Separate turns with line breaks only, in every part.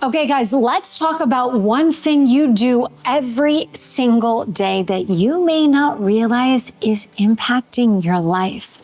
Okay, guys, let's talk about one thing you do every single day that you may not realize is impacting your life.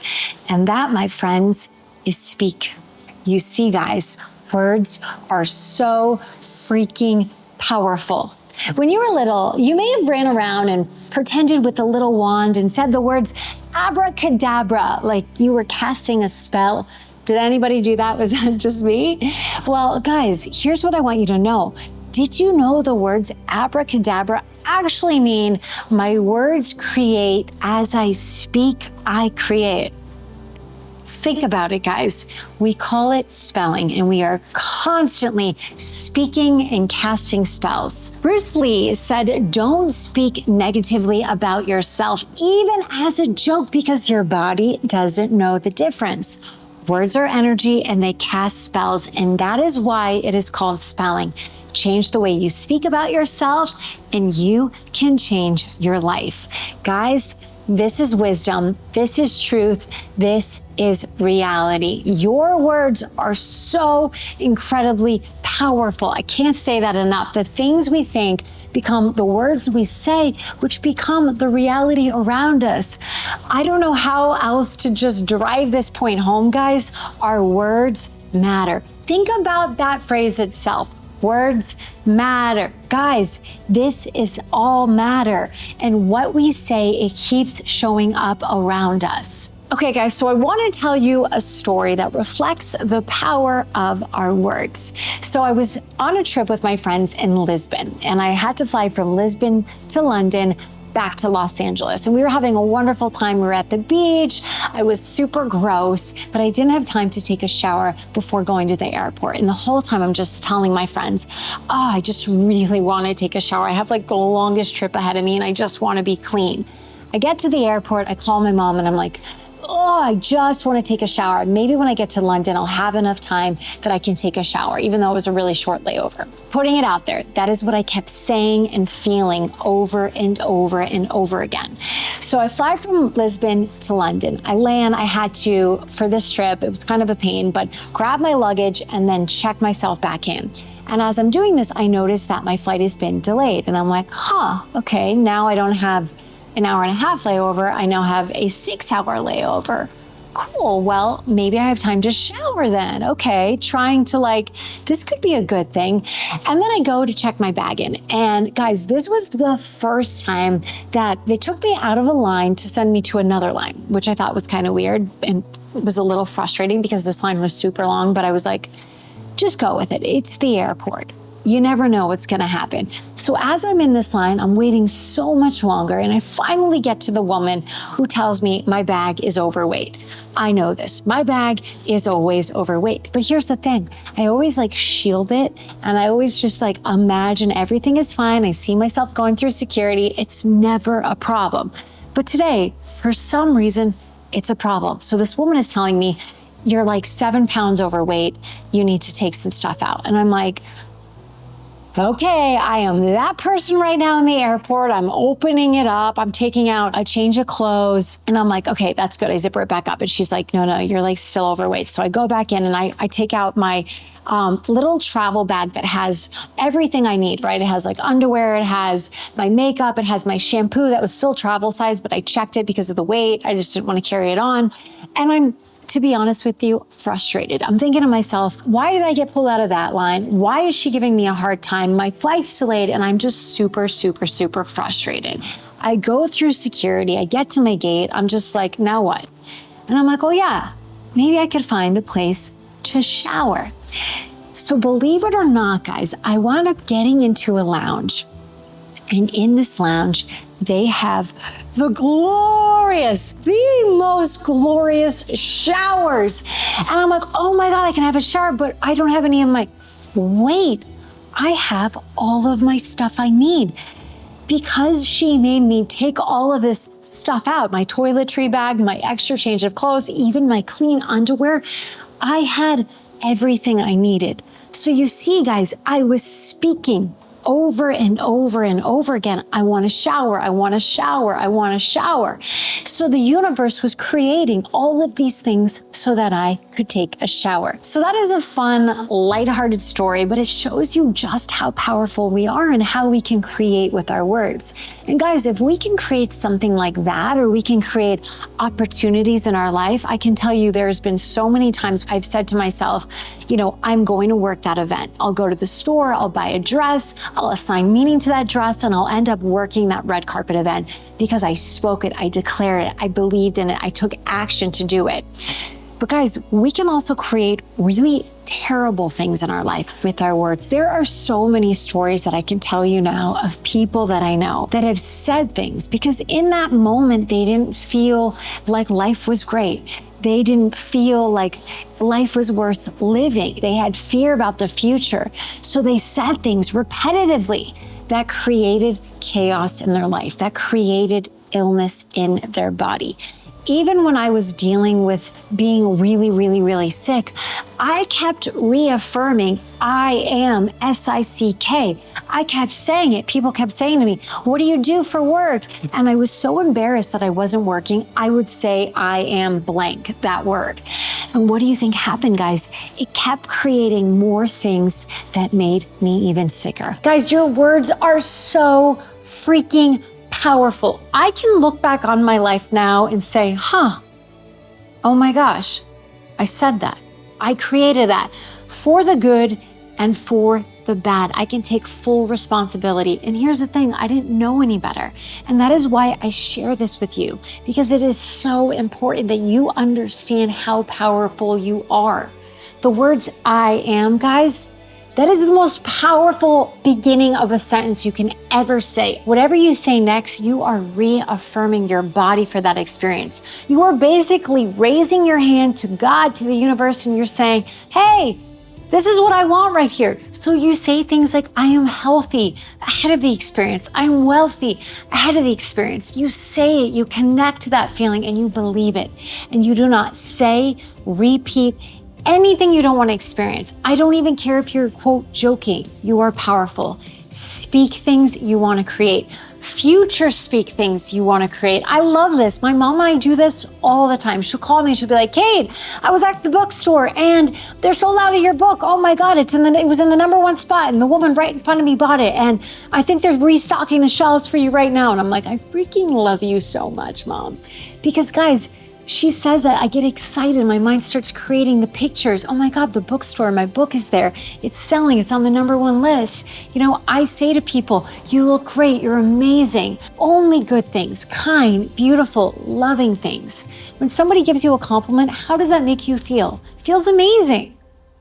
And that, my friends, is speak. You see, guys, words are so freaking powerful. When you were little, you may have ran around and pretended with a little wand and said the words abracadabra, like you were casting a spell. Did anybody do that? Was that just me? Well, guys, here's what I want you to know. Did you know the words abracadabra actually mean my words create as I speak, I create? Think about it, guys. We call it spelling, and we are constantly speaking and casting spells. Bruce Lee said, don't speak negatively about yourself, even as a joke, because your body doesn't know the difference. Words are energy and they cast spells, and that is why it is called spelling. Change the way you speak about yourself and you can change your life. Guys, this is wisdom. This is truth. This is reality. Your words are so incredibly powerful. I can't say that enough. The things we think become the words we say, which become the reality around us. I don't know how else to just drive this point home, guys. Our words matter. Think about that phrase itself. Words matter. Guys, this is all matter. And what we say, it keeps showing up around us. Okay, guys, so I want to tell you a story that reflects the power of our words. So I was on a trip with my friends in Lisbon, and I had to fly from Lisbon to London back to Los Angeles. And we were having a wonderful time. We were at the beach. I was super gross, but I didn't have time to take a shower before going to the airport. And the whole time I'm just telling my friends, oh, I just really want to take a shower. I have like the longest trip ahead of me and I just want to be clean. I get to the airport, I call my mom and I'm like, oh, I just want to take a shower. Maybe when I get to London, I'll have enough time that I can take a shower, even though it was a really short layover. Putting it out there, that is what I kept saying and feeling over and over and over again. So I fly from Lisbon to London. I land, I had to, for this trip, it was kind of a pain, but grab my luggage and then check myself back in. And as I'm doing this, I noticed that my flight has been delayed. And I'm like, okay, now I don't have an hour and a half layover. I now have a 6-hour layover. Cool, well, maybe I have time to shower then. Okay, trying to this could be a good thing. And then I go to check my bag in. And guys, this was the first time that they took me out of a line to send me to another line, which I thought was kind of weird and was a little frustrating because this line was super long, but I was like, just go with it. It's the airport. You never know what's gonna happen. So as I'm in this line, I'm waiting so much longer and I finally get to the woman who tells me my bag is overweight. I know this, my bag is always overweight. But here's the thing, I always shield it and I always just imagine everything is fine. I see myself going through security. It's never a problem. But today, for some reason, it's a problem. So this woman is telling me, you're 7 pounds overweight. You need to take some stuff out. And I'm like, okay, I am that person right now in the airport. I'm opening it up. I'm taking out a change of clothes. And I'm like, okay, that's good. I zip it back up. And she's like, no, you're still overweight. So I go back in and I take out my little travel bag that has everything I need, right? It has underwear, it has my makeup, it has my shampoo that was still travel size, but I checked it because of the weight. I just didn't want to carry it on. And I'm, to be honest with you, frustrated. I'm thinking to myself, why did I get pulled out of that line? Why is she giving me a hard time? My flight's delayed and I'm just super, super, super frustrated. I go through security, I get to my gate, I'm just like, now what? And I'm like, oh yeah, maybe I could find a place to shower. So believe it or not, guys, I wound up getting into a lounge. And in this lounge, they have the most glorious showers. And I'm like, oh my God, I can have a shower, but I don't have any of my, wait, I have all of my stuff I need. Because she made me take all of this stuff out, my toiletry bag, my extra change of clothes, even my clean underwear, I had everything I needed. So you see, guys, I was speaking over and over and over again, I want to shower, I want to shower, I want to shower. So the universe was creating all of these things so that I could take a shower. So that is a fun, lighthearted story, but it shows you just how powerful we are and how we can create with our words. And guys, if we can create something like that, or we can create opportunities in our life, I can tell you there's been so many times I've said to myself, I'm going to work that event. I'll go to the store, I'll buy a dress, I'll assign meaning to that dress, and I'll end up working that red carpet event because I spoke it, I declared it, I believed in it, I took action to do it. But guys, we can also create really terrible things in our life with our words. There are so many stories that I can tell you now of people that I know that have said things because in that moment, they didn't feel like life was great. They didn't feel like life was worth living. They had fear about the future. So they said things repetitively that created chaos in their life, that created illness in their body. Even when I was dealing with being really, really, really sick, I kept reaffirming, I am SICK. I kept saying it. People kept saying to me, what do you do for work? And I was so embarrassed that I wasn't working. I would say, I am blank, that word. And what do you think happened, guys? It kept creating more things that made me even sicker. Guys, your words are so freaking powerful. I can look back on my life now and say, oh my gosh, I said that. I created that for the good and for the bad. I can take full responsibility. And here's the thing, I didn't know any better. And that is why I share this with you, because it is so important that you understand how powerful you are. The words I am, guys, that is the most powerful beginning of a sentence you can ever say. Whatever you say next, you are reaffirming your body for that experience. You are basically raising your hand to God, to the universe, and you're saying, hey, this is what I want right here. So you say things like, I am healthy ahead of the experience. I'm wealthy ahead of the experience. You say it, you connect to that feeling, and you believe it. And you do not say, repeat, anything you don't want to experience. I don't even care if you're, quote, joking. You are powerful. Speak things you want to create. Future speak things you want to create. I love this. My mom and I do this all the time. She'll call me and she'll be like, Kate, I was at the bookstore and they're sold out of your book. Oh my God, it was in the #1 spot and the woman right in front of me bought it. And I think they're restocking the shelves for you right now. And I'm like, I freaking love you so much, Mom. Because guys, she says that, I get excited. My mind starts creating the pictures. Oh my God, the bookstore, my book is there. It's selling, it's on the #1 list. I say to people, you look great, you're amazing. Only good things, kind, beautiful, loving things. When somebody gives you a compliment, how does that make you feel? It feels amazing.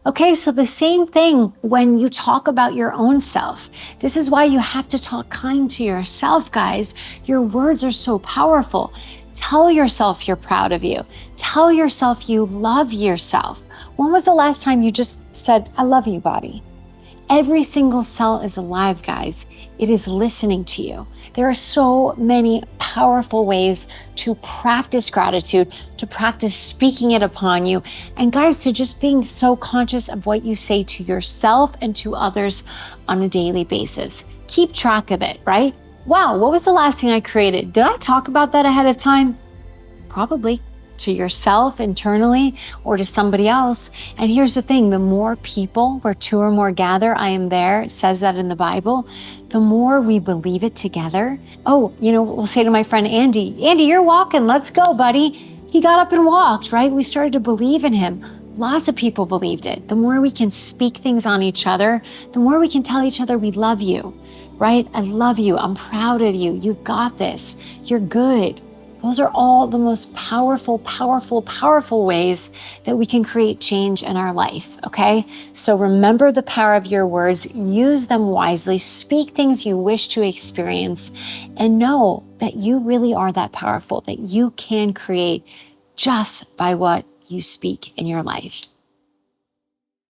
Okay, so the same thing when you talk about your own self. This is why you have to talk kind to yourself, guys. Your words are so powerful. Tell yourself you're proud of you. Tell yourself you love yourself. When was the last time you just said, I love you, body? Every single cell is alive, guys. It is listening to you. There are so many powerful ways to practice gratitude, to practice speaking it upon you, and guys, to just being so conscious of what you say to yourself and to others on a daily basis. Keep track of it, right? Wow, what was the last thing I created? Did I talk about that ahead of time? Probably. To yourself internally or to somebody else. And here's the thing, the more people, where 2 or more gather, I am there, it says that in the Bible, the more we believe it together. Oh, we'll say to my friend Andy, you're walking, let's go, buddy. He got up and walked, right? We started to believe in him. Lots of people believed it. The more we can speak things on each other, the more we can tell each other we love you, right? I love you. I'm proud of you. You've got this. You're good. Those are all the most powerful, powerful, powerful ways that we can create change in our life, okay? So remember the power of your words, use them wisely, speak things you wish to experience, and know that you really are that powerful, that you can create just by what you speak in your life.